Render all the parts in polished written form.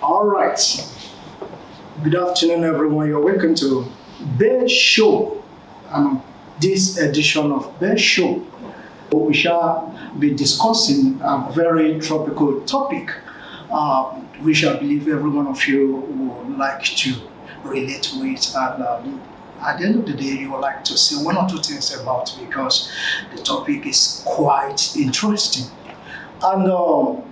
All right. Good afternoon, everyone. You're welcome to Bear Show. This edition of Bear Show, we shall be discussing a very tropical topic, which I believe every one of you would like to relate with. And at the end of the day, you would like to say one or two things about it because the topic is quite interesting. And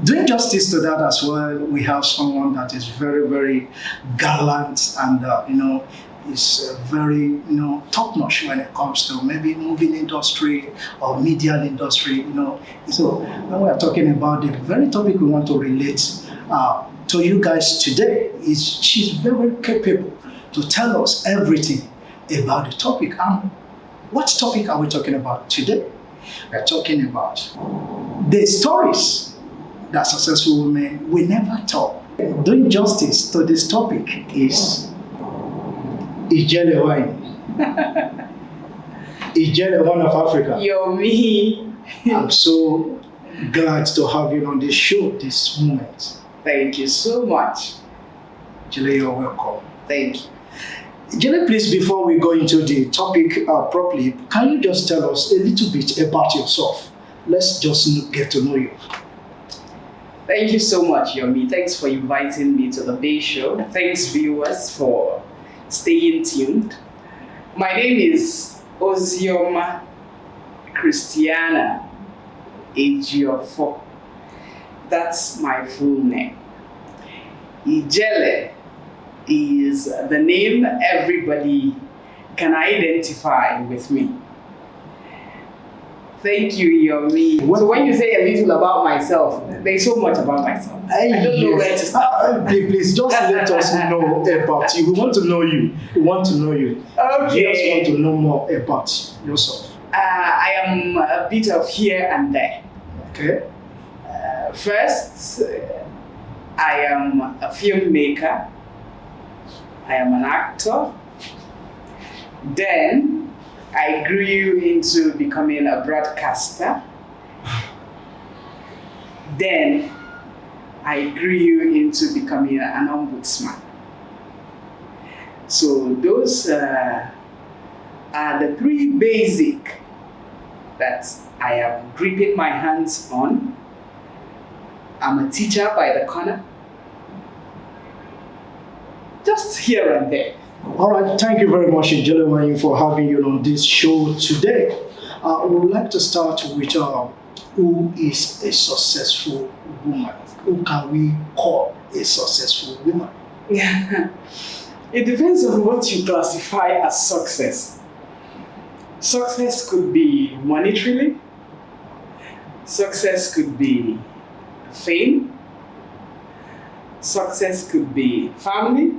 doing justice to that as well, we have someone that is very, very gallant and, is very, top-notch when it comes to maybe moving industry or media industry. So when we are talking about the very topic we want to relate to you guys today, she's very capable to tell us everything about the topic. What topic are we talking about today? We're talking about the stories that successful women will never tell. Doing justice to this topic is Ijele wine. Ijele one of Africa. You're me. I'm so glad to have you on this show this moment. Thank you so much. Ijele, you're welcome. Thank you. Ijele, please, before we go into the topic properly, can you just tell us a little bit about yourself? Let's just get to know you. Thank you so much, Yomi. Thanks for inviting me to the Bay Show. Thanks, viewers, for staying tuned. My name is Ozioma Christiana Ejiofo. That's my full name. Ijele is the name everybody can identify with me. Thank you, Yomi. So when you say a little about myself, there's so much about myself. I don't know where to start. Please, just let us know about you. We want to know you. We want to know you. Okay. We just want to know more about yourself. I am a bit of here and there. Okay. First, I am a filmmaker. I am an actor. Then, I grew into becoming a broadcaster. Then, I grew into becoming an ombudsman. So those are the three basic that I am gripping my hands on. I'm a teacher by the corner. Just here and there. All right, thank you very much, Ijele, for having you on this show today. We would like to start with who is a successful woman? Who can we call a successful woman? It depends on what you classify as success. Success could be monetarily. Success could be fame. Success could be family.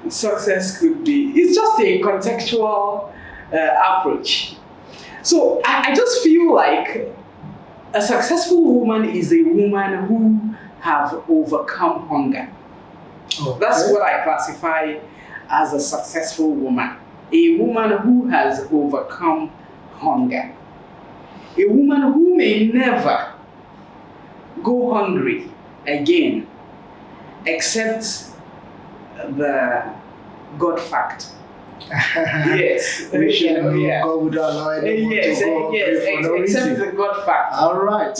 Success could be, it's just a contextual approach. So I just feel like a successful woman is a woman who have overcome hunger. Okay. That's what I classify as a successful woman. A woman who has overcome hunger. A woman who may never go hungry again, except the God fact. Yes. God would allow anyone yes, to go yes, for no except reason. the God fact. All right.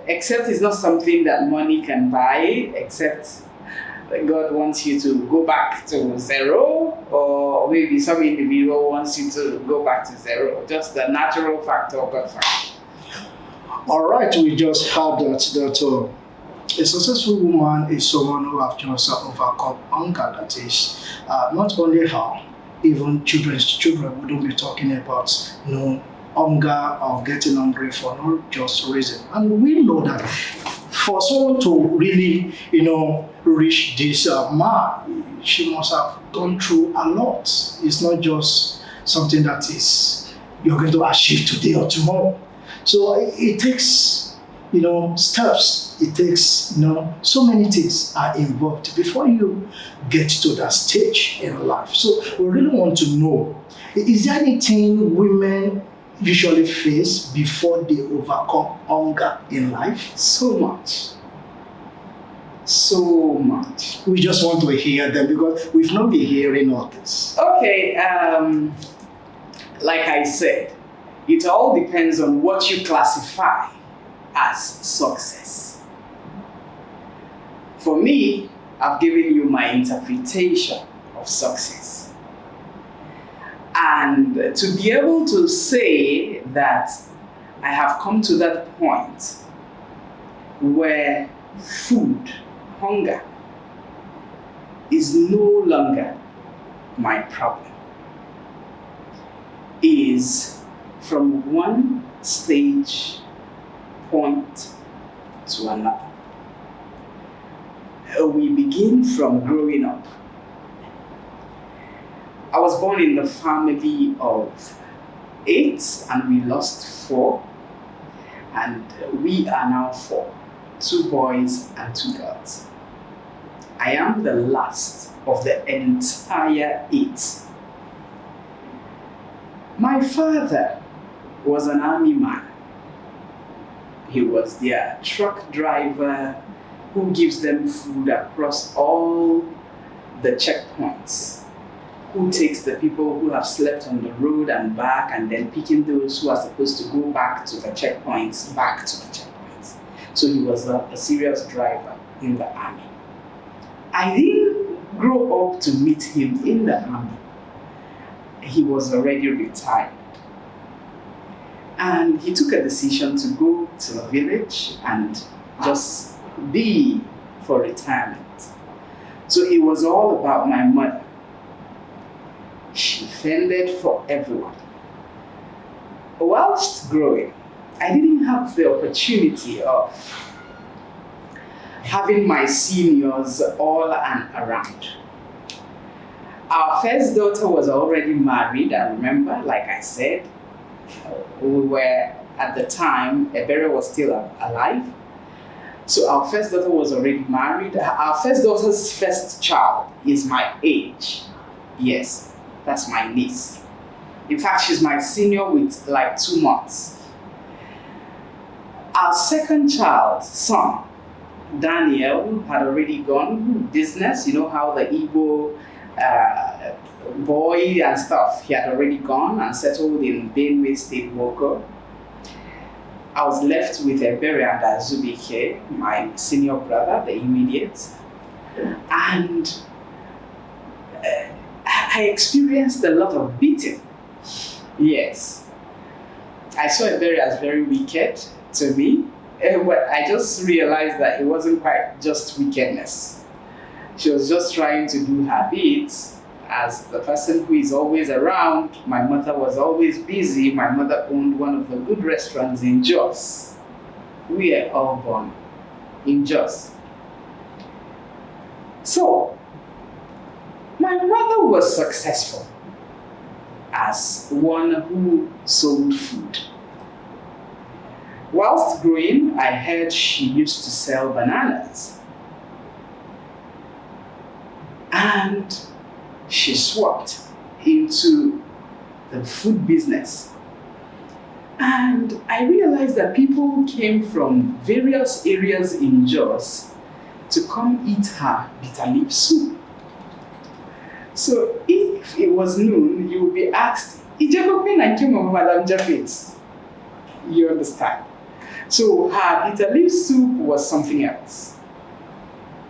Except it's not something that money can buy, except that God wants you to go back to zero, or maybe some individual wants you to go back to zero. Just the natural factor of God fact. All right, we just heard that a successful woman is someone who has just overcome hunger. That is not only her, even children's children. We don't be talking about hunger or getting hungry for no just reason. And we know that for someone to really reach this mark, she must have gone through a lot. It's not just something that is you're going to achieve today or tomorrow. So it takes steps. It takes so many things are involved before you get to that stage in life. So we really want to know, is there anything women usually face before they overcome hunger in life? So much. So much. We just want to hear them because we've not been hearing all this. Okay, like I said, it all depends on what you classify as success. For me, I've given you my interpretation of success. And to be able to say that I have come to that point where food, hunger, is no longer my problem, is from one stage point to another. We begin from growing up. I was born in the family of 8 and we lost 4, and we are now 4, 2 boys and 2 girls. I am the last of the entire 8. My father was an army man. He was their truck driver who gives them food across all the checkpoints, who takes the people who have slept on the road and back, and then picking those who are supposed to go back to the checkpoints, back to the checkpoints. So he was a serious driver in the army. I didn't grow up to meet him in the army. He was already retired. And he took a decision to go to a village and just be for retirement. So it was all about my mother. She fended for everyone. Whilst growing, I didn't have the opportunity of having my seniors all and around. Our first daughter was already married, I remember, like I said. We were, at the time, Ebere was still alive. So our first daughter was already married. Our first daughter's first child is my age. Yes, that's my niece. In fact, she's my senior with like 2 months. Our second child, son, Daniel, had already gone business. You know how the Igbo boy and stuff, he had already gone and settled in Benue State, Woko. I was left with Ebere and Azubike, my senior brother, the immediate. And I experienced a lot of beating. Yes. I saw Ebere as very wicked to me, but I just realized that it wasn't quite just wickedness. She was just trying to do her bits. As the person who is always around, my mother was always busy. My mother owned one of the good restaurants in Jos. We are all born in Jos. So, my mother was successful as one who sold food. Whilst growing, I heard she used to sell bananas. And she swapped into the food business. And I realized that people came from various areas in Jos to come eat her bitter leaf soup. So if it was noon, you would be asked, "Ijekope na kimo Madam Japheth?" You understand? So her bitter leaf soup was something else.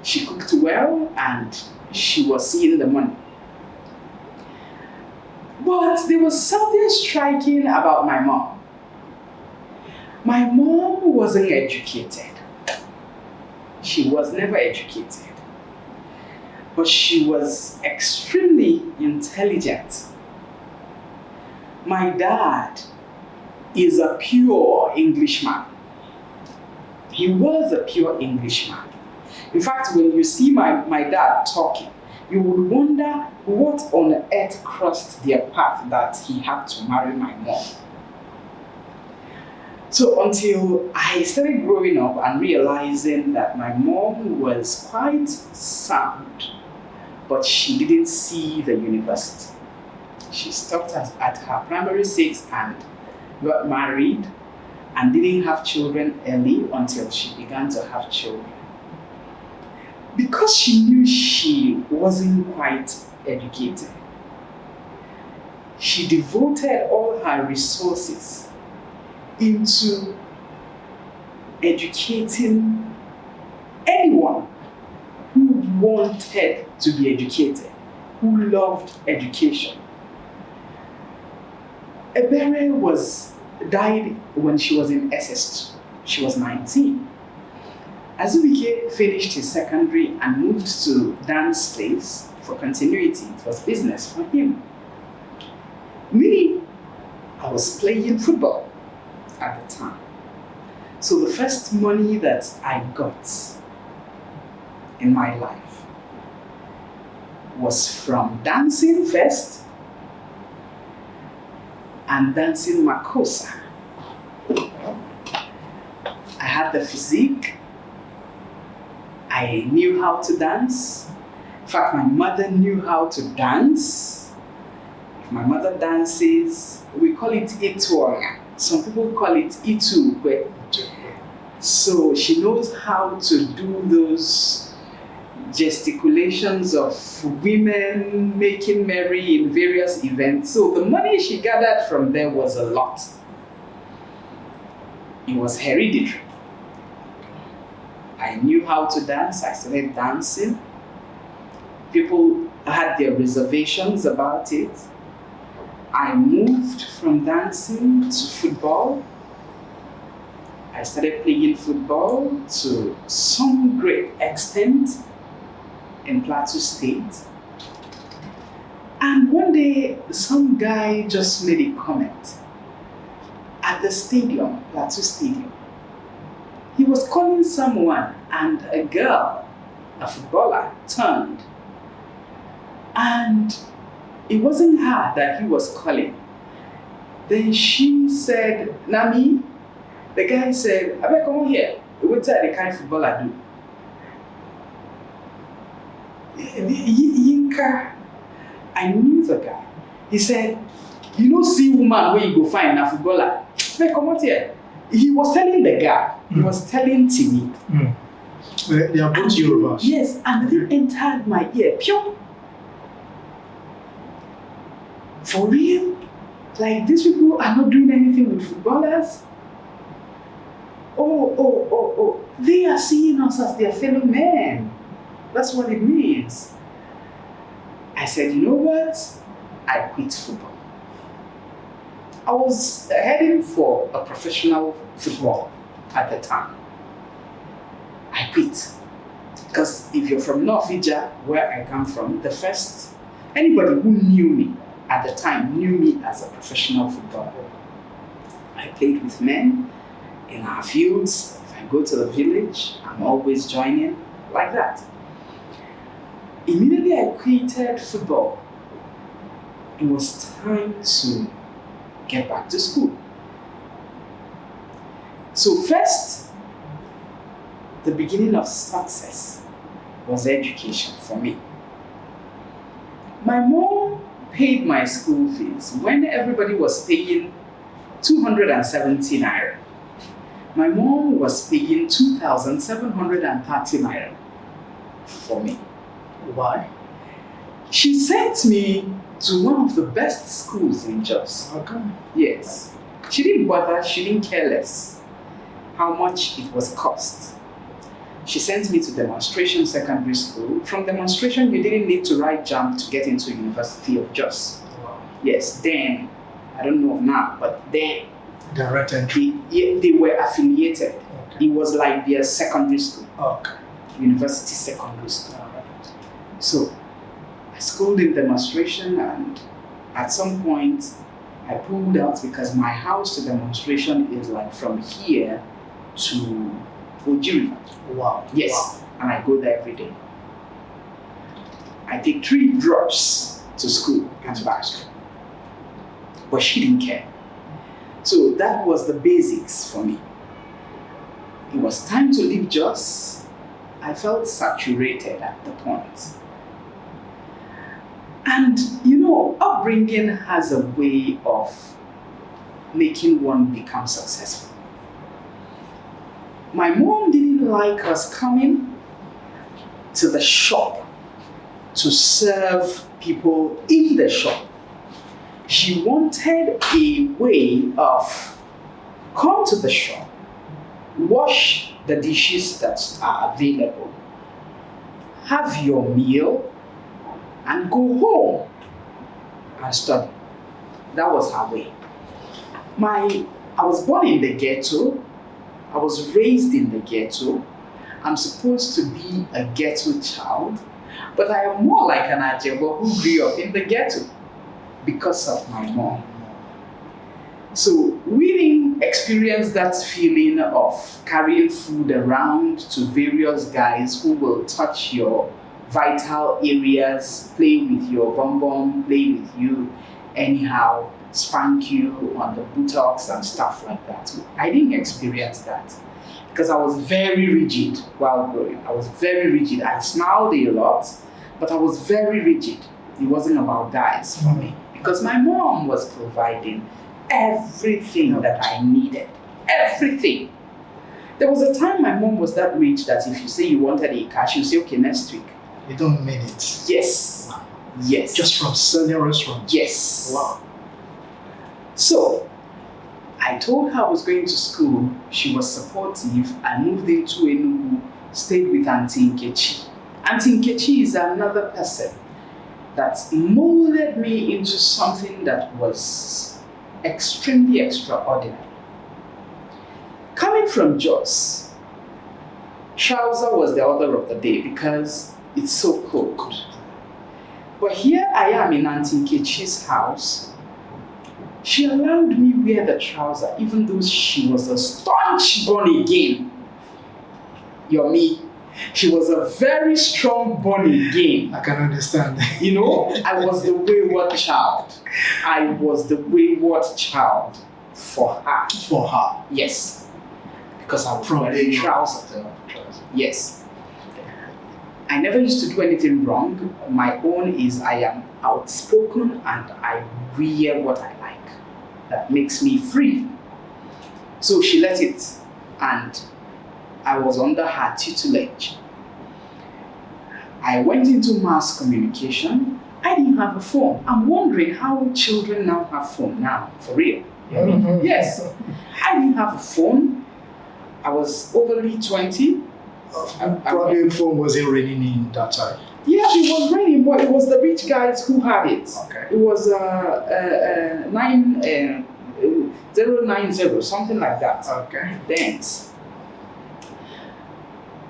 She cooked well and she was seeing the money. But there was something striking about my mom. My mom wasn't educated. She was never educated. But she was extremely intelligent. My dad is a pure Englishman. He was a pure Englishman. In fact, when you see my dad talking, you would wonder what on earth crossed their path that he had to marry my mom. So until I started growing up and realizing that my mom was quite sound, but she didn't see the university. She stopped at her primary 6 and got married and didn't have children early until she began to have children. because she knew she wasn't quite educated, she devoted all her resources into educating anyone who wanted to be educated, who loved education. Ebere died when she was in SS2. She was 19. Azubike finished his secondary and moved to dance place for continuity. It was business for him. Me, I was playing football at the time. So the first money that I got in my life was from dancing first and dancing makosa. I had the physique. I knew how to dance. In fact, my mother knew how to dance. If my mother dances, we call it ituanga. Some people call it itu. So she knows how to do those gesticulations of women making merry in various events. So the money she gathered from there was a lot. It was hereditary. I knew how to dance. I started dancing. People had their reservations about it. I moved from dancing to football. I started playing football to some great extent in Plateau State. And one day, some guy just made a comment at the stadium, Plateau Stadium. He was calling someone, and a girl, a footballer, turned. And it wasn't her that he was calling. Then she said, Nami. The guy said, I better come here. What type the kind of football I do? Yinka, I knew the guy. He said, you know, see woman where you go find a footballer. Hey, come out here. He was telling the guy, he was telling Timmy. They are both Yorubas. Yes, and it entered my ear. Pure. For real? Like these people are not doing anything with footballers? Oh. They are seeing us as their fellow men. That's what it means. I said, you know what? I quit football. I was heading for a professional football at the time. I quit. Because if you're from North Ija, where I come from, anybody who knew me at the time knew me as a professional footballer. I played with men in our fields. If I go to the village, I'm always joining, like that. Immediately I quitted football. It was time to get back to school. So first, the beginning of success was education for me. My mom paid my school fees when everybody was paying 270 naira. My mom was paying 2,730 naira for me. Why? She sent me to one of the best schools in Jos. Okay. Yes. She didn't bother, she didn't care less how much it was cost. She sent me to demonstration secondary school. From demonstration, you didn't need to write JAMB to get into University of Jos. Wow. Yes, then, I don't know now, but then Direct entry. they were affiliated. Okay. It was like their secondary school, Okay. university secondary school. All right. So I schooled in demonstration, and at some point I pulled out because my house to demonstration is like from here to Ojiri. Wow. Yes, Wow. and I go there every day. I take 3 drops to school and back. But she didn't care. So that was the basics for me. It was time to leave Jos. I felt saturated at the point. And you know, upbringing has a way of making one become successful. My mom didn't like us coming to the shop to serve people in the shop. She wanted a way of come to the shop, wash the dishes that are available, have your meal, and go home and study. That was her way. I was born in the ghetto. I was raised in the ghetto. I'm supposed to be a ghetto child, but I am more like an actionable who grew up in the ghetto because of my mom. So we didn't experience that feeling of carrying food around to various guys who will touch your vital areas, play with your bum, play with you anyhow, spank you on the buttocks and stuff like that. I didn't experience that because I was very rigid while growing. I was very rigid. I smiled a lot, but I was very rigid. It wasn't about guys for me because my mom was providing everything that I needed. Everything. There was a time my mom was that rich that if you say you wanted a car, she'll say, okay, next week. You don't mean it. Yes. Wow. Yes. Just from selling restaurants. Yes. Wow. So I told her I was going to school. She was supportive. I moved into Enugu, stayed with Auntie Nkechi. Auntie Nkechi is another person that molded me into something that was extremely extraordinary. Coming from Jos, trouser was the order of the day because it's so cold. But here I am in Auntie Nkechi's house. She allowed me wear the trouser even though she was a staunch born again. Yomi, she was a very strong born again. I can understand. You know, I was the wayward child. I was the wayward child for her. For her. Yes. Because I was From wearing the trousers. Yes. I never used to do anything wrong. My own is I am outspoken and I wear what I like. That makes me free. So she let it, and I was under her tutelage. I went into mass communication. I didn't have a phone. I'm wondering how children now have phone now, for real. Mm-hmm. Yes. I didn't have a phone. I was overly 20. Probably phone wasn't raining in that time. Yeah, it was raining, but it was the rich guys who had it. Okay. It was 090, something like that. Okay. Thanks.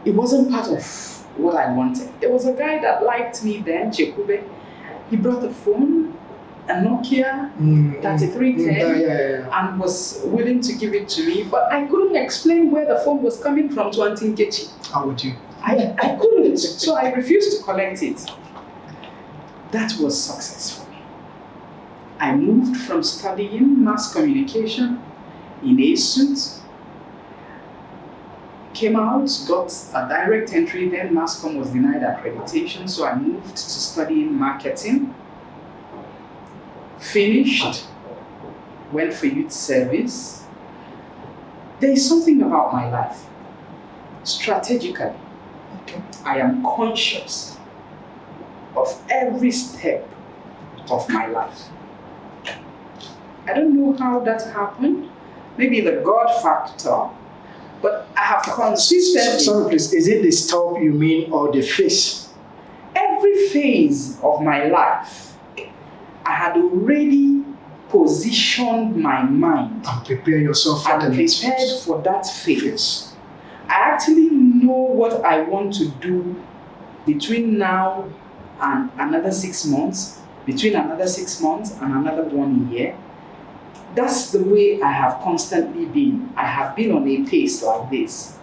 It wasn't part of what I wanted. There was a guy that liked me then, Chekube. He brought a phone, a Nokia 3310, and was willing to give it to me, but I couldn't explain where the phone was coming from to Auntie Nkechi. How would you? I couldn't, so I refused to collect it. That was success for me. I moved from studying mass communication in a suit, came out, got a direct entry, then mass comm was denied accreditation, so I moved to studying marketing, finished, went for youth service. There is something about my life. Strategically, I am conscious of every step of my life. I don't know how that happened. Maybe the God factor, but I have consistently. Sorry, please. Is it the stop you mean or the face? Every phase of my life, I had already positioned my mind And prepare yourself for the and next prepared phase. for that phase. I actually know what I want to do between now and another 6 months, between another 6 months and another 1 year. That's the way I have constantly been. I have been on a pace like this.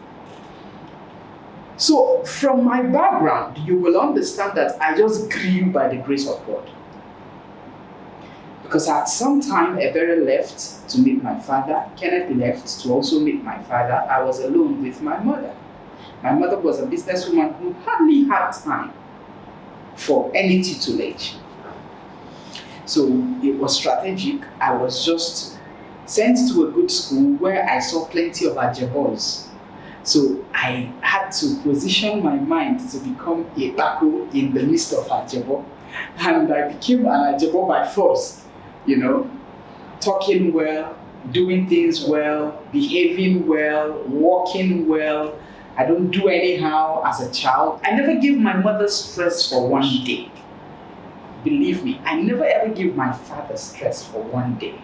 So from my background, you will understand that I just grew by the grace of God. Because at some time, Ebere left to meet my father. Kenneth left to also meet my father. I was alone with my mother. My mother was a businesswoman who hardly had time for any tutelage. So it was strategic. I was just sent to a good school where I saw plenty of Ajay boys. So I had to position my mind to become a Bako in the midst of Ajebo. And I became an Ajebo by force, you know, talking well, doing things well, behaving well, walking well. I don't do anyhow as a child. I never gave my mother stress for one day. Believe me, I never ever give my father stress for one day.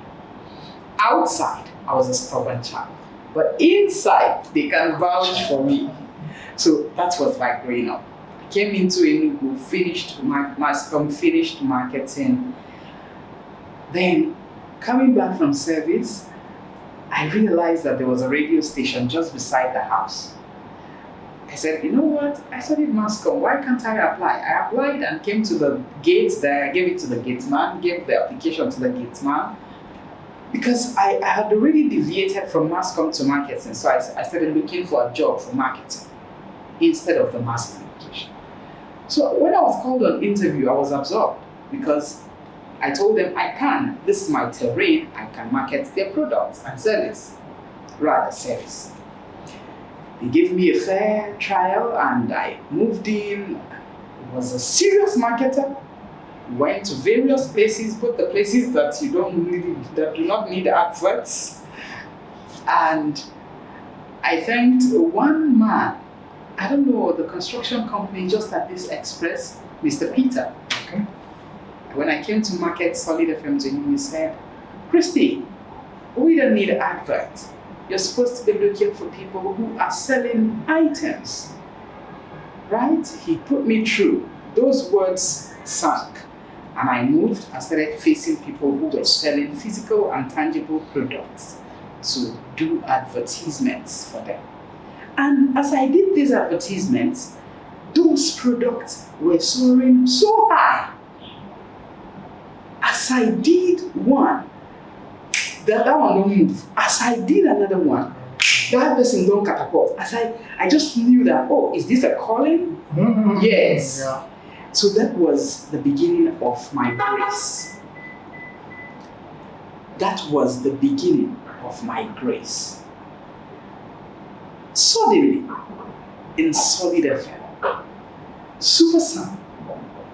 Outside, I was a stubborn child. But inside, they can vouch for me. So that was my growing up. I came into Enugu, finished finished marketing. Then, coming back from service, I realized that there was a radio station just beside the house. I said, you know what? I studied mass comm. Why can't I apply? I applied and came to the gate there. I gave it to the gate man, gave the application to the gate man. Because I had already deviated from mass comm to marketing. So I started looking for a job for marketing instead of the mass communication. So when I was called on interview, I was absorbed because I told them I can. This is my terrain. I can market their products and service, rather service. They gave me a fair trial and I moved in. Was a serious marketer. Went to various places, both the places that that do not need adverts. And I thanked one man. I don't know, the construction company just at this express, Mr. Peter. Okay. When I came to market Solid FM to him, he said, Christy, we don't need adverts. You're supposed to be looking for people who are selling items. Right? He put me through. Those words sank. And I moved and started facing people who were selling physical and tangible products to do advertisements for them. And as I did these advertisements, those products were soaring so high. As I did one, that one don't move. As I did another one, that person don't catapult. As I just knew that, oh, is this a calling? Mm-hmm. Yes. Yeah. So that was the beginning of my grace. That was the beginning of my grace. Suddenly, in Solid FM, Super Sam,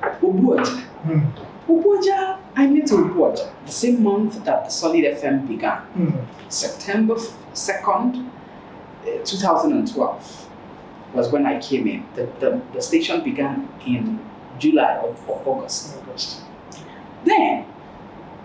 Obuaja. Obuaja, I met Obuaja the same month that the Solid FM began. September 2nd, 2012 was when I came in. The station began in July or August. Then,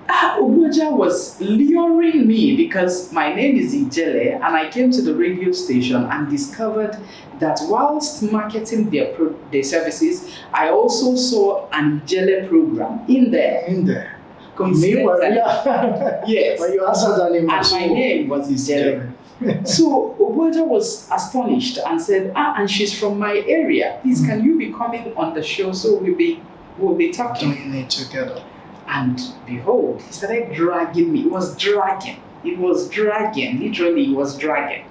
Obuaja was luring me because my name is Ijele and I came to the radio station and discovered that whilst marketing their services, I also saw an Ijele program in there. Yes. But you answered that name. And my name was Ijele. So Obuaja was astonished and said, and she's from my area. Please, can you be coming on the show so we'll be talking? Doing it together. And behold, he started dragging me. It was dragging. Literally, it was dragging.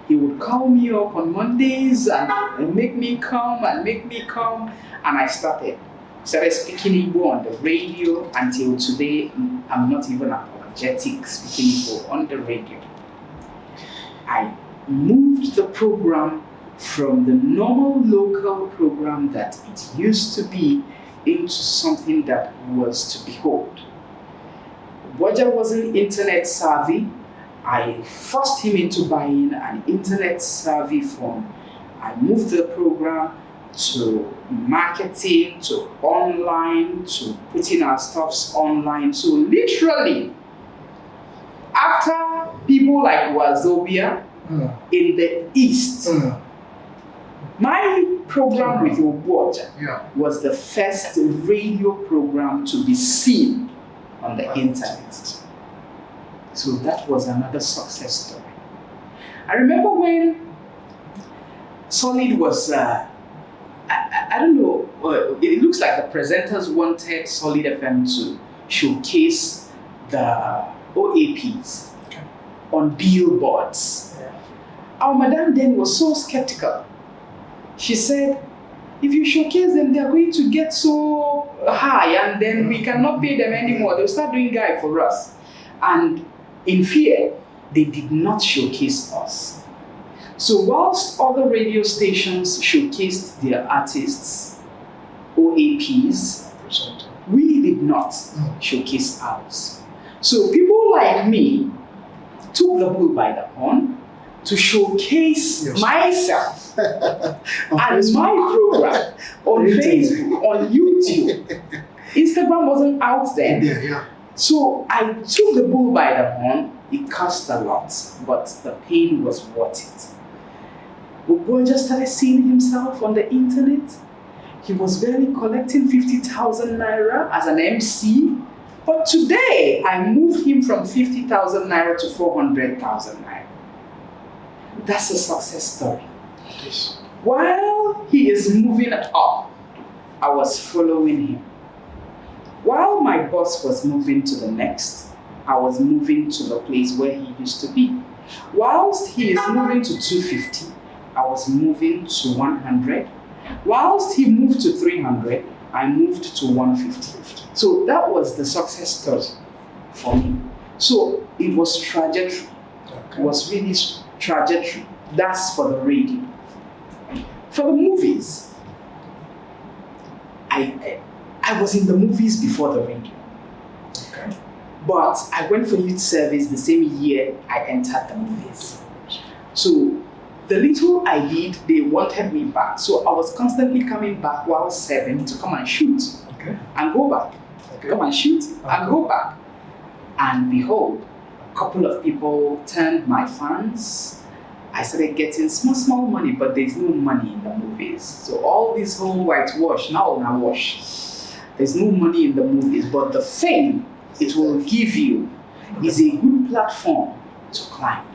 He would call me up on Mondays and make me come. And I started speaking Igbo on the radio. Until today, I'm not even apologetic speaking Igbo on the radio. I moved the program from the normal local program that it used to be into something that was to behold. Obuaja wasn't internet savvy. I forced him into buying an internet savvy phone. I moved the program to marketing, to online, to putting our stuffs online. So literally, after people like Wazobia in the East, my program with Obuaja was the first radio program to be seen on the internet. So that was another success story. I remember when Solid was, I don't know, it looks like the presenters wanted Solid FM to showcase the OAPs on billboards. Our madam then was so skeptical. She said, if you showcase them, they're going to get so high and then we cannot pay them anymore. They'll start doing guy for us. And in fear, they did not showcase us. So whilst other radio stations showcased their artists, OAPs, we did not showcase ours. So people like me took the bull by the horn to showcase myself and my program on Facebook, on YouTube. Instagram wasn't out then. Yeah. So I took the bull by the horn. It cost a lot, but the pain was worth it. Bobo just started seeing himself on the internet. He was barely collecting 50,000 naira as an MC. But today, I moved him from 50,000 naira to 400,000 naira. That's a success story. Yes. While he is moving up, I was following him. While my boss was moving to the next, I was moving to the place where he used to be. Whilst he is moving to 250, I was moving to 100. Whilst he moved to 300, I moved to 150. So that was the success story for me. So it was trajectory. It was really trajectory. That's for the radio. For the movies, I was in the movies before the radio. Okay. But I went for youth service the same year I entered the movies. So the little I did, they wanted me back. So I was constantly coming back while serving to come and shoot. Okay. And go back. Okay. Come and shoot and go back. And behold, a couple of people turned my fans. I started getting small money, but there's no money in the movies. So all this whole whitewash, now wash. There's no money in the movies, but the fame it will give you is a good platform to climb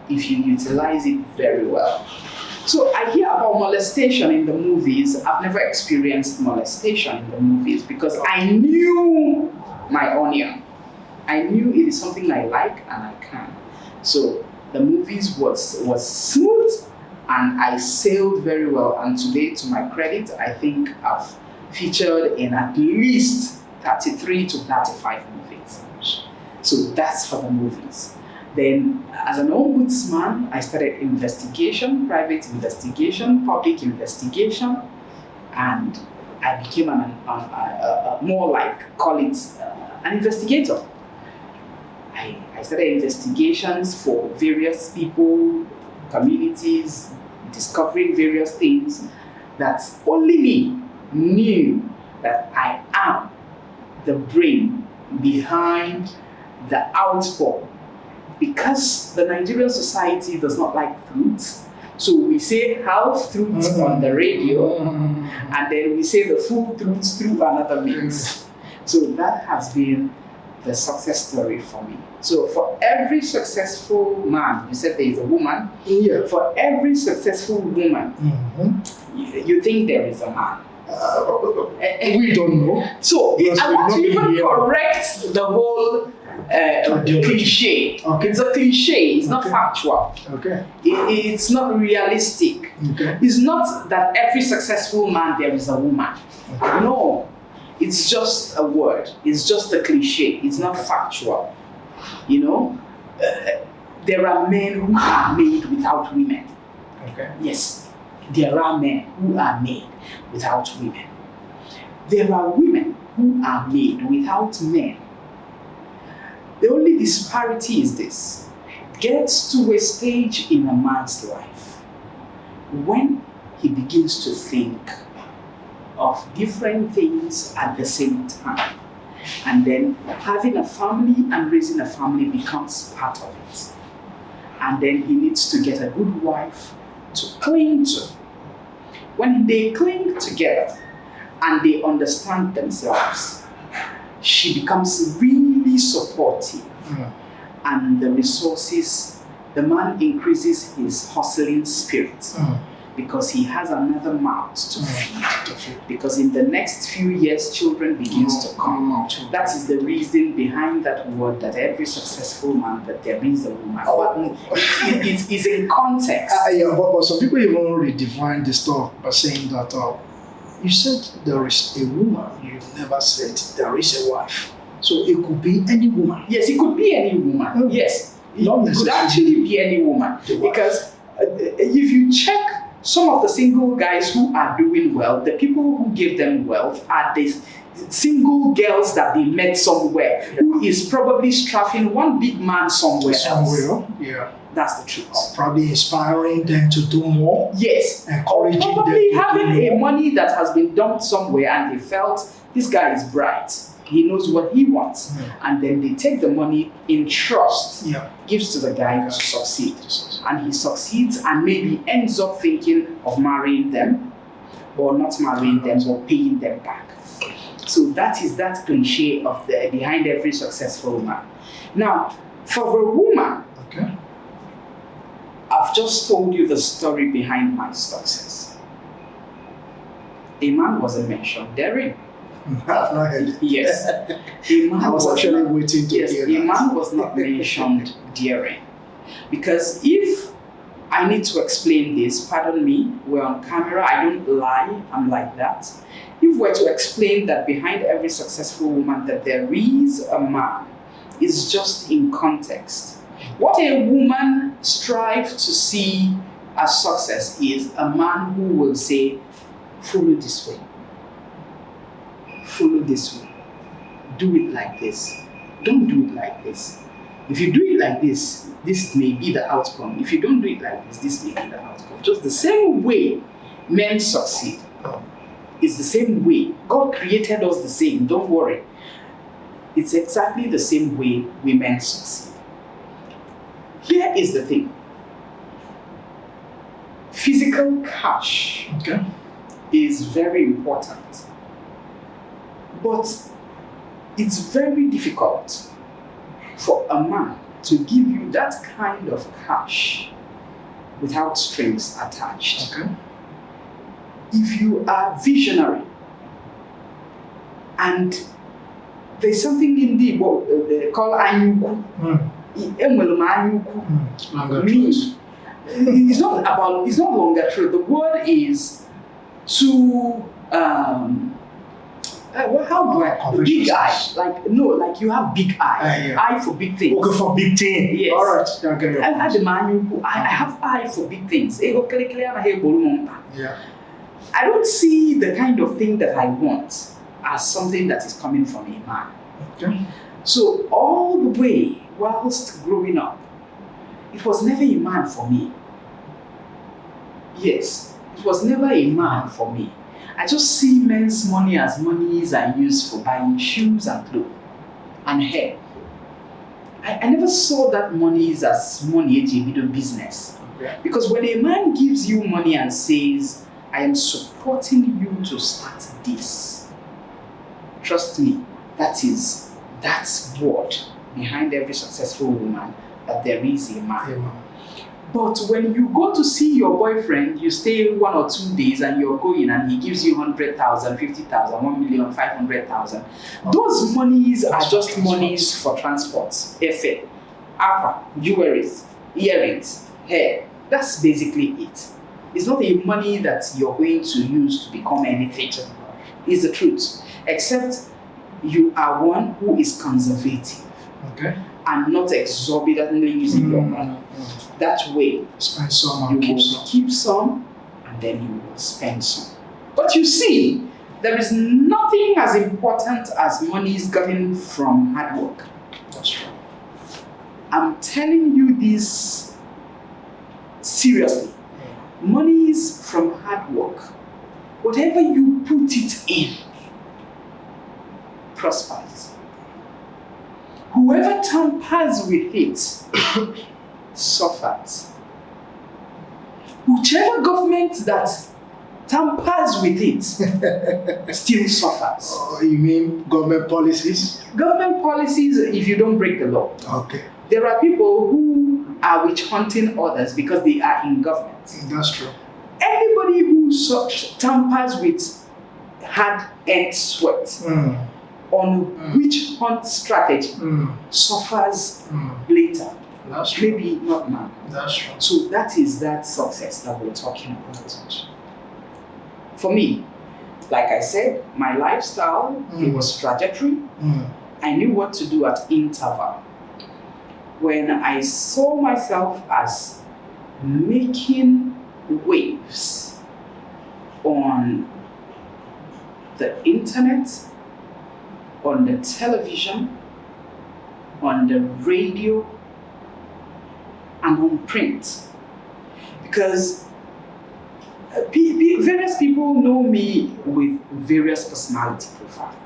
if you utilize it very well. So I hear about molestation in the movies. I've never experienced molestation in the movies because I knew my onion. I knew it is something I like and I can. So the movies was smooth and I sailed very well. And today, to my credit, I think I've featured in at least 33 to 35 movies. So that's for the movies. Then, as an ombudsman, I started investigation, private investigation, public investigation, and I became more like, call it, an investigator. I started investigations for various people, communities, discovering various things that only me knew that I am the brain behind the outpour. Because the Nigerian society does not like truth, so we say half truth on the radio, and then we say the full truth through another means. So that has been the success story for me. So for every successful man, you said there is a woman. Yeah. For every successful woman, you think there is a man. We don't know. So I want to even correct the whole cliche. Okay. It's a cliche. It's not factual. Okay. It's not realistic. Okay. It's not that every successful man there is a woman. Okay. No, it's just a word. It's just a cliche. It's not factual. You know, there are men who are made without women. Okay. Yes, there are men who are made without women. There are women who are made without men. The only disparity is this: gets to a stage in a man's life when he begins to think of different things at the same time. And then having a family and raising a family becomes part of it. And then he needs to get a good wife to cling to. When they cling together and they understand themselves, she becomes really supportive. And the resources, the man increases his hustling spirit. Because he has another mouth to feed. Because in the next few years, children begins to come out. That is the reason behind that word, that every successful man, that there is a woman. But it is in context. Yeah, but some people even redefine the stuff by saying that you said there is a woman, you never said there is a wife. So it could be any woman. Yes, it could be any woman. Yes, it could actually be any woman. Because if you check some of the single guys who are doing well, the people who give them wealth are the single girls that they met somewhere, who is probably strafing one big man somewhere else. Yeah. That's the truth. Probably inspiring them to do more. Yes. Encouraging them Probably to having do a more. money that has been dumped somewhere and they felt this guy is bright. He knows what he wants. And then they take the money in trust, gives to the guy to succeed. And he succeeds and maybe ends up thinking of marrying them or not marrying them or paying them back. So that is that cliche of the behind every successful man. Now, for a woman, I've just told you the story behind my success. A man wasn't mentioned therein. I've not heard it. Yes. I was actually waiting to hear that. A man was not mentioned therein. Because if I need to explain this, pardon me, we're on camera, I don't lie, I'm like that. If we're to explain that behind every successful woman that there is a man, it's just in context. What a woman strives to see as success is a man who will say, follow this way. Follow this way. Do it like this. Don't do it like this. If you do it like this, this may be the outcome. If you don't do it like this, this may be the outcome. Just the same way men succeed. It's the same way. God created us the same. Don't worry. It's exactly the same way women succeed. Here is the thing. Physical cash is very important. But it's very difficult for a man to give you that kind of cash without strings attached. If you are visionary, and there's something in the called anyuku. It's not longer true. The word is to how do I big eye? Like you have big eye. Eye for big things. Okay, for big things. Yes. All right. I have eye for big things. Yeah. I don't see the kind of thing that I want as something that is coming from a man. So all the way whilst growing up, it was never a man for me. Yes, it was never a man for me. I just see men's money as monies I use for buying shoes and clothes and hair. I never saw that money as money a business. Because when a man gives you money and says, I am supporting you to start this, trust me, that's word behind every successful woman, that there is a man. But when you go to see your boyfriend, you stay 1 or 2 days and you're going and he gives you 100,000, 50,000, 1,500,000. Those monies are just monies for transport. Efe, apa, jewelries, earrings, hair. That's basically it. It's not a money that you're going to use to become anything. It's the truth. Except you are one who is conservative. And not exorbitantly using your money. That way, spend some, you will keep some, and then you will spend some. But you see, there is nothing as important as monies gotten from hard work. That's true. I'm telling you this seriously. Monies from hard work, whatever you put it in, prospers. Whoever tampers with it suffers. Whichever government that tampers with it still suffers. Oh, you mean government policies? Government policies, if you don't break the law. Okay. There are people who are witch hunting others because they are in government. That's true. Anybody who tampers with hard-earned sweat on witch hunt strategy suffers later. That's true. Maybe not now. That's true. So that is that success that we're talking about. For me, like I said, my lifestyle, it was trajectory. I knew what to do at interval. When I saw myself as making waves on the internet, on the television, on the radio, and on print. Because various people know me with various personality profiles.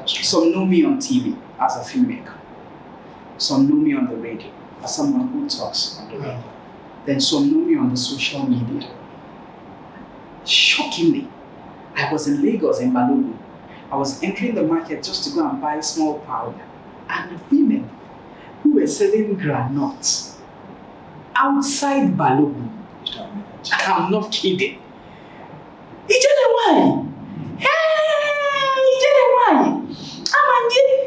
Some know me on TV as a filmmaker. Some know me on the radio as someone who talks on the radio. Then some know me on the social media. Shockingly, I was in Lagos, in Balogun. I was entering the market just to go and buy small powder. And women who were selling granuts outside Balogun. I'm not kidding. Why? Hey, why?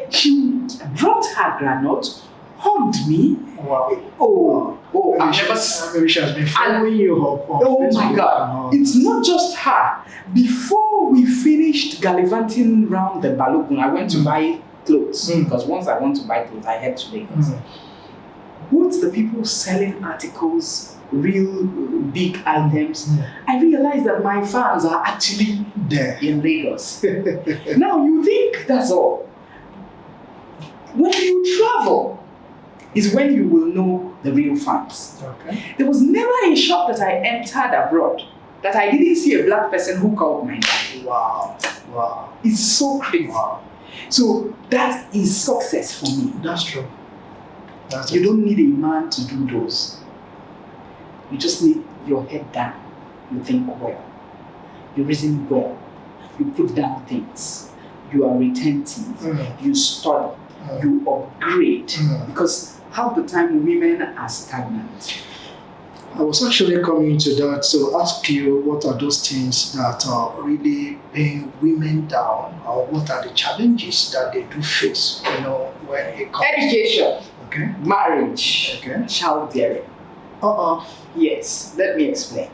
She brought her granite, hugged me. Wow. Oh, I've never maybe she has been following you up. Oh my God. It's not just her. Before we finished gallivanting around the Balogun, I went to buy clothes. Because once I want to buy clothes, I head to Lagos. What's the people selling articles, real big items? I realized that my fans are actually there in Lagos. Now you think that's all. When you travel is when you will know the real fans. Okay. There was never a shop that I entered abroad that I didn't see a black person who called my name. Wow. Wow. It's so crazy. Wow. So that is success for me. That's true. You don't need a man to do those. You just need your head down. You think well. You reason well. You put down things. You are retentive. You study. You upgrade. Because half the time women are stagnant. I was actually coming to that to ask you what are those things that are really paying women down, or what are the challenges that they do face, when it comes Education. Okay. Marriage. Okay. Childbearing. Yes, let me explain.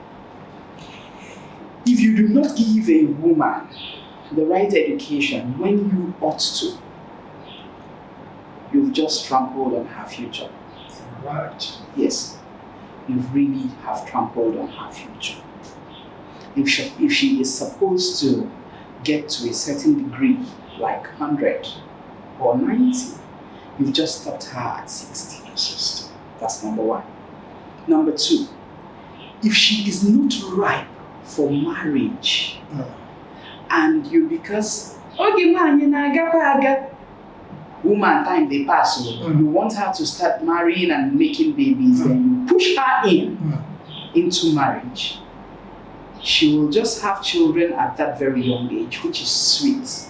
If you do not give a woman the right education when you ought to, you've just trampled on her future. Right. Yes, you really have trampled on her future. If she is supposed to get to a certain degree, like 100 or 90, you've just stopped her at 60. That's number one. Number two, if she is not ripe for marriage, and you because okay man, woman time they pass, so you want her to start marrying and making babies, then you push her into marriage. She will just have children at that very young age, which is sweet,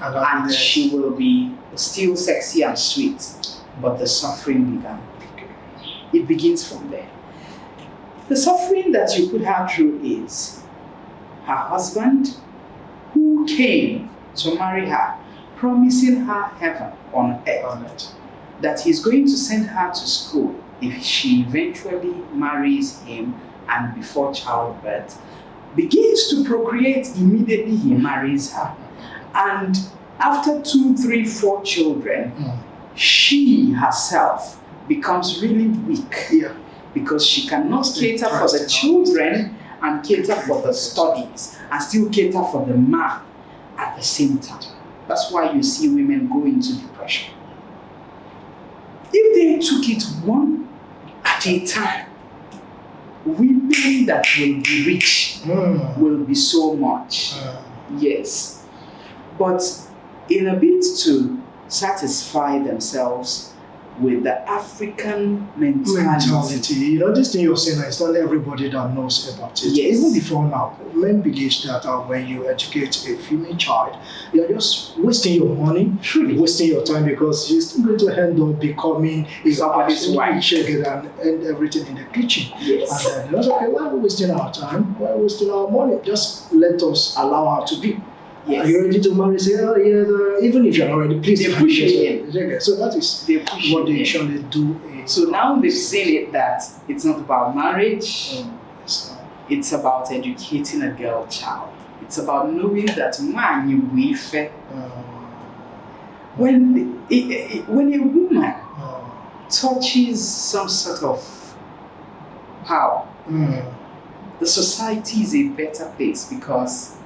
and she will be still sexy and sweet, but the suffering began. It begins from there. The suffering that you put her through is her husband, who came to marry her, promising her heaven on earth, that he's going to send her to school if she eventually marries him, and before childbirth, begins to procreate immediately he marries her. And after 2, 3, 4 children, she herself becomes really weak, because she cannot cater for the children and cater for the studies and still cater for the man at the same time. That's why you see women go into depression. If they took it one at a time, women that will be rich will be so much. Yes. But in a bit to satisfy themselves with the African mentality. This thing you're saying, it's not everybody that knows about it. Yes. Even before now, men believe that when you educate a female child, you're just wasting your money, Truly. wasting your time, because you're still going to end up becoming Somebody's wife. And everything in the kitchen. Yes. And then, okay, why are we wasting our time? Why are we wasting our money? Just let us allow her to be. Yes. Are you ready to marry? Say, even if you're not ready, please. They push it in. So that is what they usually do. So now they've seen it that it's not about marriage, it's about educating a girl child. It's about knowing that man you will when a woman touches some sort of power, the society is a better place because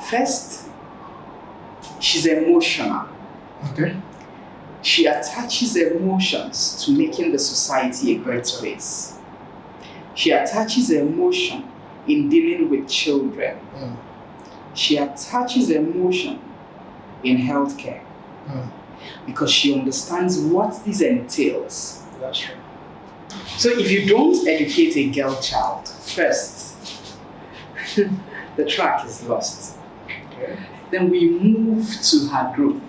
first, she's emotional. Okay. She attaches emotions to making the society a great place. She attaches emotion in dealing with children. She attaches emotion in healthcare because she understands what this entails. That's right. So if you don't educate a girl child first, the track is lost. Okay. Then we move to her group,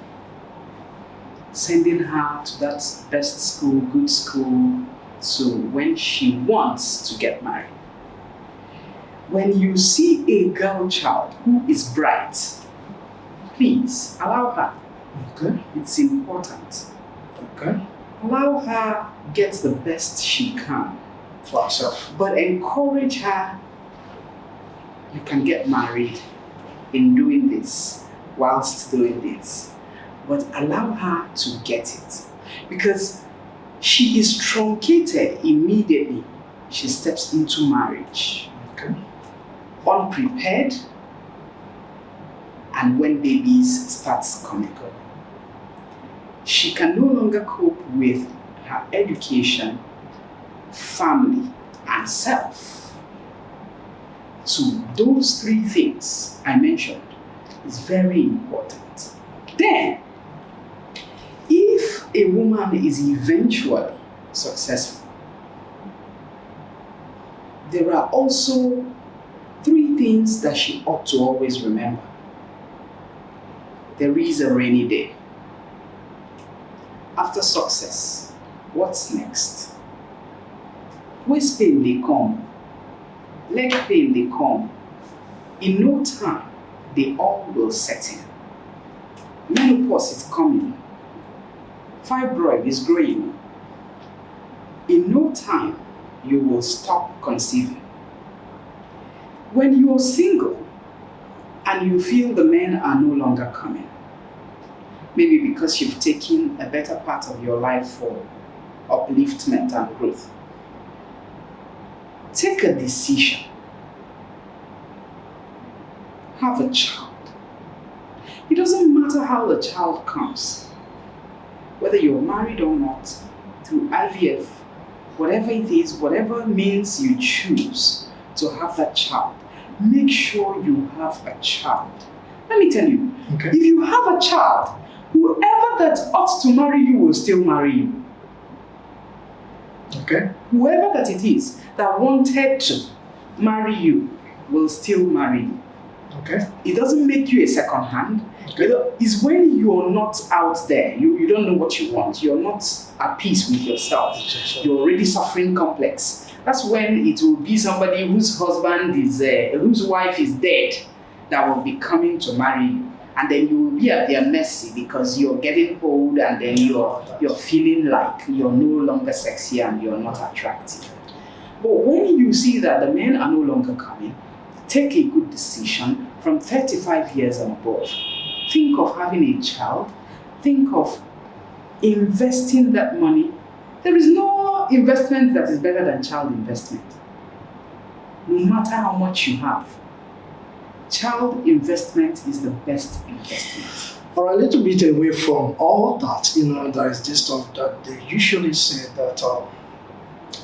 sending her to that best school, good school, to when she wants to get married. When you see a girl child who is bright, please allow her. Okay. It's important. Okay. Allow her get the best she can For herself. but encourage her. You can get married in doing this, whilst doing this, but allow her to get it because she is truncated immediately she steps into marriage. Okay. Unprepared, and when babies starts coming, she can no longer cope with her education, family, and self. So those three things I mentioned is very important. Then, if a woman is eventually successful, there are also three things that she ought to always remember. There is a rainy day. After success, what's next? Waist pain they come, leg pain they come. In no time, they all will set in. Menopause is coming. Fibroid is growing. In no time, you will stop conceiving. When you are single and you feel the men are no longer coming, maybe because you've taken a better part of your life for upliftment and growth, take a decision. Have a child. It doesn't matter how the child comes, whether you're married or not, through IVF, whatever it is, whatever means you choose to have that child, make sure you have a child. Let me tell you, Okay. if you have a child, whoever that ought to marry you will still marry you. Okay. Whoever that it is that wanted to marry you will still marry you. Okay. It doesn't make you a second hand. Okay. It's when you're not out there, you don't know what you want, you're not at peace with yourself, you're already suffering complex. That's when it will be somebody whose husband is, whose wife is dead, that will be coming to marry you. And then you will be at their mercy because you're getting old and then you're feeling like you're no longer sexy and you're not attractive. But when you see that the men are no longer coming, take a good decision from 35 years and above. Think of having a child. Think of investing that money. There is no investment that is better than child investment. No matter how much you have, child investment is the best investment. Or a little bit away from all that, there is this stuff that they usually say that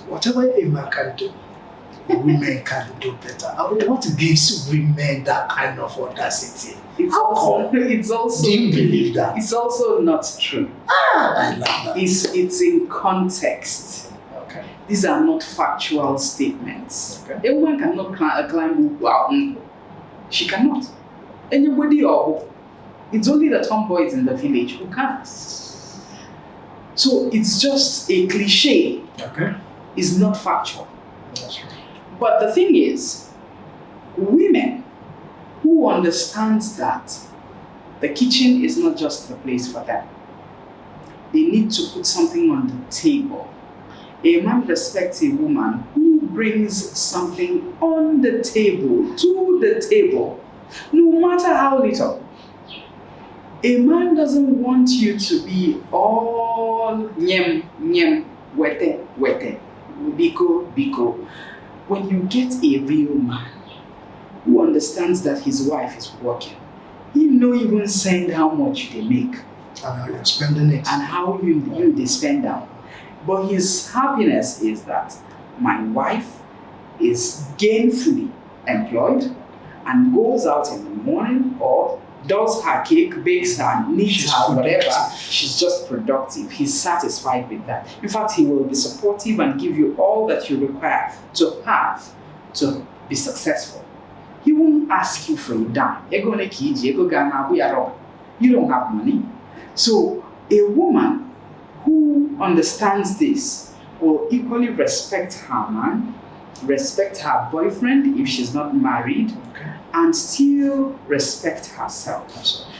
whatever a man can do, women can do better. What gives women that kind of audacity? It's also Do you believe that? It's also not true. I love that. It's in context. Okay. These are not factual statements. Okay. A woman cannot climb. She cannot. Anybody it's only the tomboys in the village who can't. So it's just a cliche. Okay. It's not factual. That's right. But the thing is, women who understands that the kitchen is not just the place for them, they need to put something on the table. A man respects a woman who brings something on the table, to the table, no matter how little. A man doesn't want you to be all nyem, nyem, wete, wete, biko, biko. when you get a real man who understands that his wife is working, he no even send how much they make And how you're spending it. and how you they spend them. But his happiness is that my wife is gainfully employed and goes out in the morning or does her cake, bakes her, knits She's her, whatever. productive. She's just productive. He's satisfied with that. In fact, he will be supportive and give you all that you require to have to be successful. He won't ask you for a dime. You don't have money. So a woman who understands this will equally respect her man, respect her boyfriend if she's not married, Okay. and still respect herself.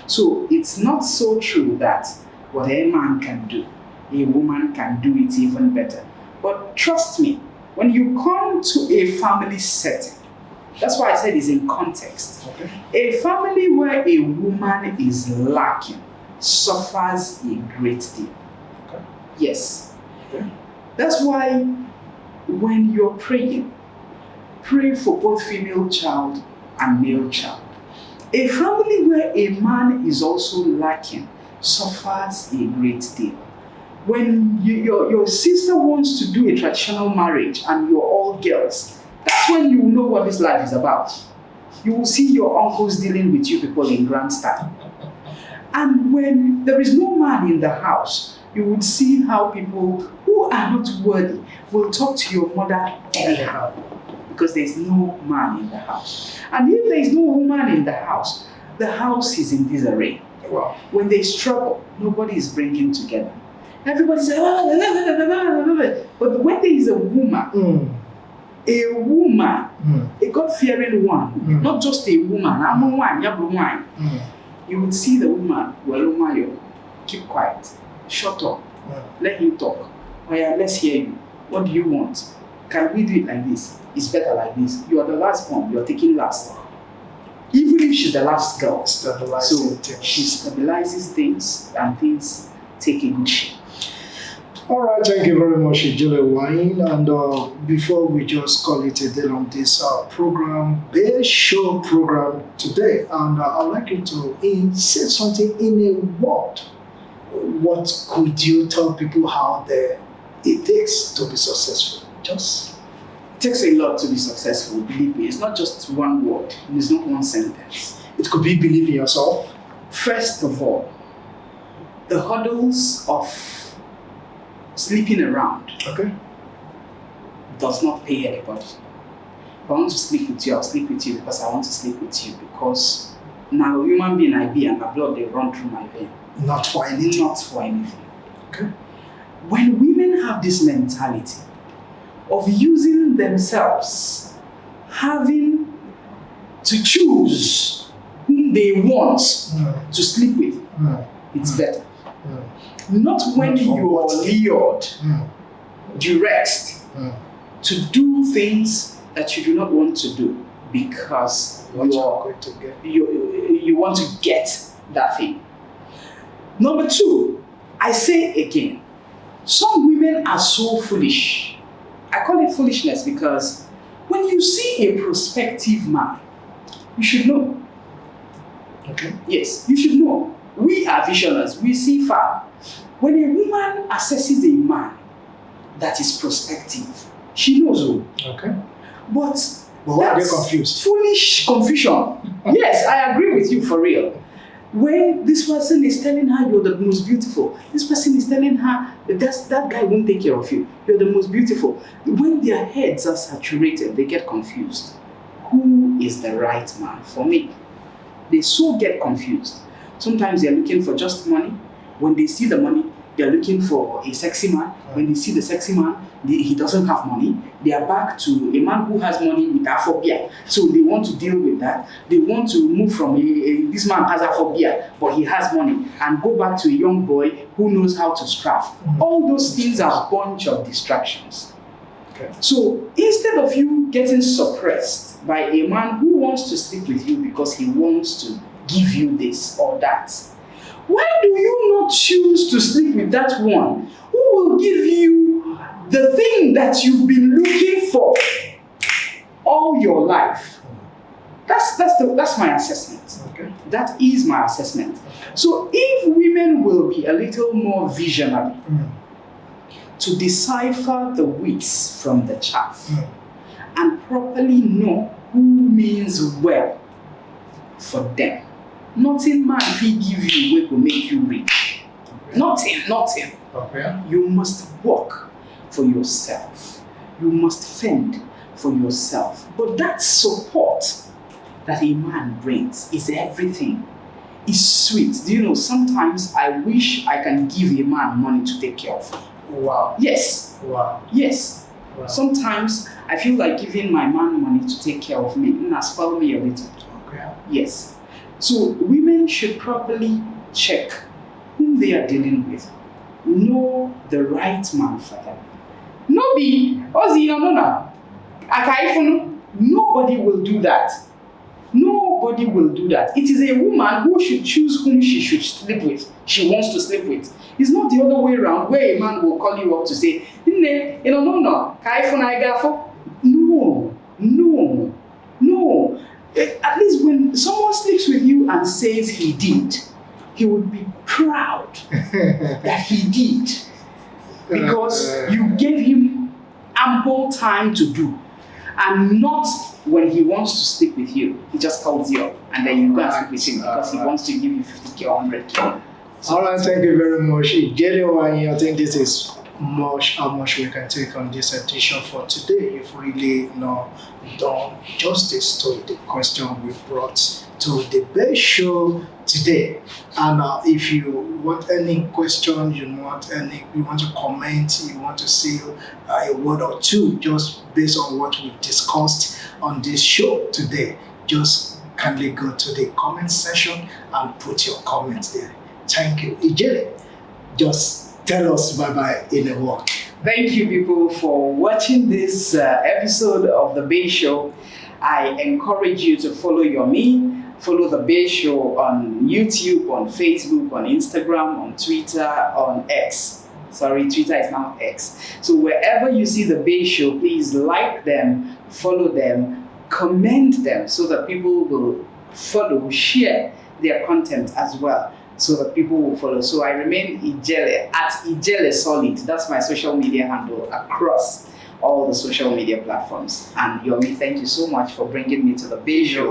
So it's not so true that what a man can do, a woman can do it even better. But trust me, when you come to a family setting, that's why I said it's in context. Okay. A family where a woman is lacking suffers a great deal. Okay. Yes. Okay. That's why when you're praying, pray for both female child and male child. A family where a man is also lacking suffers a great deal. When your sister wants to do a traditional marriage and you're all girls, that's when you know what this life is about. You will see your uncles dealing with you people in grand style. And when there is no man in the house, you would see how people who are not worthy will talk to your mother anyhow because there is no man in the house. And if there is no woman in the house is in disarray. Wow. When there is trouble, nobody is bringing together. Everybody says, but when there is a woman, a God-fearing one, not just a woman, you would see the woman, well, keep quiet, shut up, let him talk. Oh yeah, let's hear you. What do you want? Can we do it like this? It's better like this. You are the last one, you're taking last. Even if she's the last girl, so she stabilizes things and things take a good shape. All right, thank you very much, Ijele Wine. And before we just call it a day on this program, Bear Show program today, and I'd like you to say something in a word. What could you tell people how it takes to be successful? It takes a lot to be successful, believe me. It's not just one word, it's not one sentence. It could be believe in yourself. First of all, the hurdles of sleeping around does not pay anybody. If I want to sleep with you, I'll sleep with you because I want to sleep with you because now human being I be and my blood they run through my vein. Not for anything. Not for anything. Okay. When women have this mentality of using themselves, having to choose whom they want to sleep with, it's better. Not when you are lured, direct to do things that you do not want to do because you want to get that thing. Number two, I say again, some women are so foolish. I call it foolishness because when you see a prospective man, you should know. Okay. Yes, you should know. We are visionaries, we see far. When a woman assesses a man that is prospective, she knows who. Okay. But why are they confused? Foolish confusion. Yes, I agree with you for real. When this person is telling her you're the most beautiful, this person is telling her that guy won't take care of you, you're the most beautiful. When their heads are saturated, they get confused. Who is the right man for me? They so get confused. Sometimes they're looking for just money. When they see the money, they're looking for a sexy man. When they see the sexy man, he doesn't have money. They are back to a man who has money with aphobia. So they want to deal with that. They want to move from this man has aphobia, but he has money, and go back to a young boy who knows how to straff. All those things are a bunch of distractions. Okay. So instead of you getting suppressed by a man who wants to sleep with you because he wants to give you this or that, why do you not choose to sleep with that one who will give you the thing that you've been looking for your life. That's my assessment. Okay. That is my assessment. So if women will be a little more visionary to decipher the wheats from the chaff and properly know who means well for them. Nothing man will give you will make you rich. Nothing. Okay. You must work for yourself. You must fend for yourself. But that support that a man brings is everything. It's sweet. Do you know, sometimes I wish I can give a man money to take care of me. Wow. Yes. Wow. Yes. Wow. Sometimes I feel like giving my man money to take care of me and spoil me a little. Okay. Yes. So women should properly check whom they are dealing with. Know the right man for them. Nobody will do that. Nobody will do that. It is a woman who should choose whom she should sleep with. She wants to sleep with. It's not the other way around where a man will call you up to say, No. At least when someone sleeps with you and says he did, he would be proud that he did. Because you gave him ample time to do. And not when he wants to sleep with you, he just calls you up and then you go and sleep with him because he wants to give you 50K or 100K. All right, thank you very much. I think this is how much we can take on this edition for today. You've really done justice to the question we brought to the best show today. And if you want any question, you want to comment, you want to say a word or two just based on what we've discussed on this show today, just kindly go to the comment section and put your comments there. Thank you. Ijele, just tell us bye-bye in a word. Thank you, people, for watching this episode of The Bay Show. I encourage you to follow follow The Bay Show on YouTube, on Facebook, on Instagram, on Twitter, on X. Sorry, Twitter is now X. So wherever you see The Bay Show, please like them, follow them, comment them so that people will follow, share their content as well, so that people will follow. So I remain Ijele, at Ijele Solid. That's my social media handle across all the social media platforms. And Yomi, thank you so much for bringing me to The Bay Show.